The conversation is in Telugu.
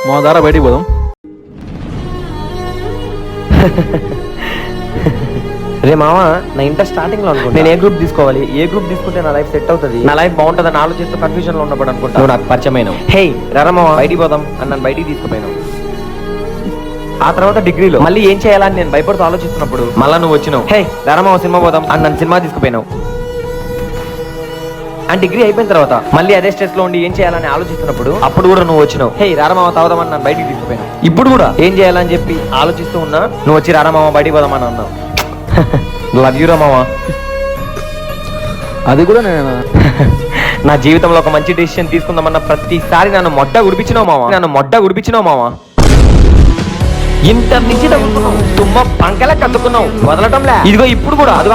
మా ద్వారా బయటికి పోదాం. రే మామ, నా ఇంటర్ స్టార్టింగ్ లో అనుకుంటా నేను ఏ గ్రూప్ తీసుకోవాలి, ఏ గ్రూప్ తీసుకుంటే నా లైఫ్ సెట్ అవుతుంది, నా లైఫ్ బాగుంటుంది ఆలోచిస్తూ కన్ఫ్యూజన్ లో ఉన్నప్పుడు అనుకుంటా నువ్వు నాకు పరిచయమైన హే రా మామ బయటికి పోదాం అని నన్ను బయటికి తీసుకుపోయినావు. ఆ తర్వాత డిగ్రీలో మళ్ళీ ఏం చేయాలని నేను భయపడుతూ ఆలోచిస్తున్నప్పుడు మళ్ళీ నువ్వు వచ్చినావు. హే రా మామ సినిమా పోదాం అని నన్ను సినిమా తీసుకుపోయినావు. అండ్ డిగ్రీ అయిపోయిన తర్వాత మళ్ళీ అదే స్ట్రెస్ లో ఉండి ఏం చేయాలని ఆలోచిస్తున్నప్పుడు అప్పుడు కూడా నువ్వు వచ్చినావు. హే రారమామ తాగుదామని నన్ను బయటికి తీసుకుపోయినావు. ఇప్పుడు కూడా ఏం చేయాలని చెప్పి ఆలోచిస్తూ ఉన్నా నువ్వు వచ్చి రారమామ బయటికి పోదామని అన్నావు. లవ్ యూ రామామ. అది కూడా నేను నా జీవితంలో ఒక మంచి డెసిషన్ తీసుకుందామన్న ప్రతిసారి నన్ను మొడ్డ గుడిపించినావు మామ. ఇంటర్ నుంచి తగ్గుతున్నావు, తుమ్మ పంకలా కద్దుకున్నావు, వదలటంలే. ఇదిగో ఇప్పుడు కూడా అదిగో